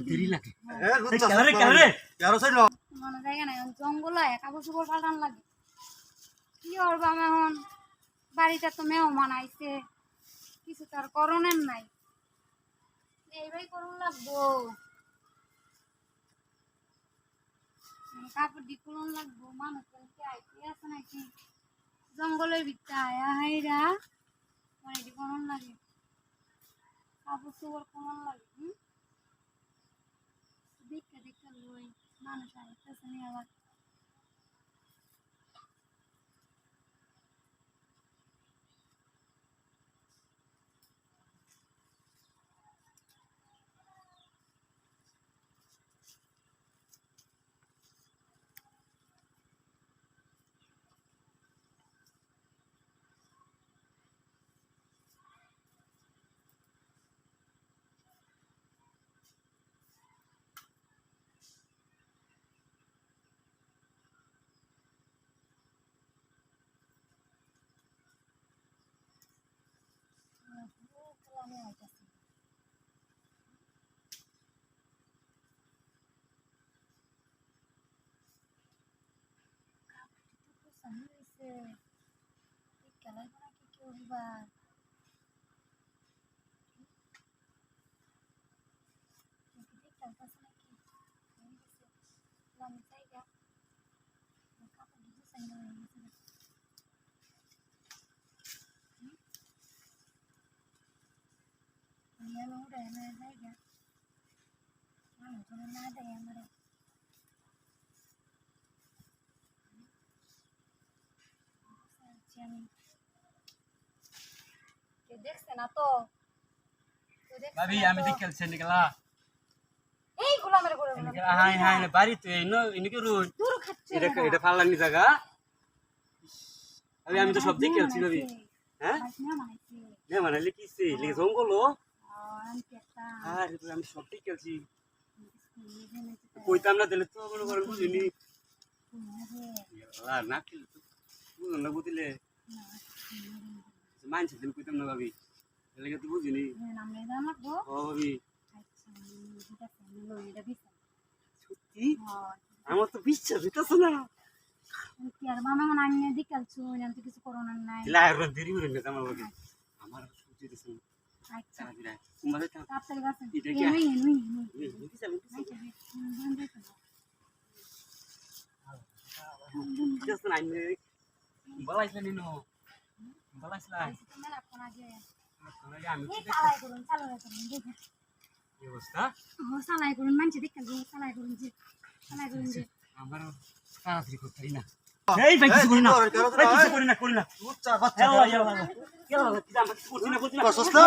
দেরি লাগে মানে জায়গা নাই জঙ্গল কাপড় চোপড় পাল্টান লাগে কি করবো আমি এখন বাড়িতে তো মেহমান আইছে কিছু তার করণের নাই এইভাবে করুন লাগবো কাপড় দি কুলন লাগবো মানুষ আইতে আছে নাকি জঙ্গলের ভিতরে আয়া হাইরা মানে দি করুন লাগে কাপড় চোপড় কোন লাগে দেখতে দেখতে লই মানুষ আইতেছে নি আবার আমি আইতাছি সামনে এসে খেলায় করা কি কেউ বা খেলতেছে নাকি আমি জায়গা কাপড় দিতে সামনে Yellow day na zaga. Ano to na day amare. Ke দেখছ না তো ভাবি আমি দেখেলছি নিকলা এই গোলামের করে হাই হাই বাড়ি তো এনো ইনকে রুই দূর খাচ্ছে এটা ফালানি জায়গা আমি তো সব দেখেলছি ভাবি হ্যাঁ না মানে কিছে লে জঙ্গল আরে আমি সব দেখেলছি কইতাম না দিলে তো মনে করেন বুঝিনি আর না কি বুঝুন না বুঝলে মানছি দিন কইতাম না ভাবি এলাকা তো বুঝিনি নাম নেই জানাবো ও ভাবি আচ্ছা এটা বিস্তার সত্যি আমার তো বিশ্বাস হইতাছে না কি আর মামা মনে আনিয়ে দিকালছো আমি তো কিছু করোনার নাই লাইর দেরি হইল না আমার ভাবি আমার সুজি দিছে আচ্ছা কুমারে তা তাড়াতাড়ি বাসেন এটা কি just nine balaisla nino balaisla মেলা কোন আগে আমি এই চালাই করুন দেখুন এই অবস্থা ও চালাই করুন মানছে দেখাল চালাই করুন যে আমার তাড়াতাড়ি করতে পারি না এই ভাই কিছু করি না করি না উচ্চা বাচ্চা গেল কি আমরা কিছু করছি না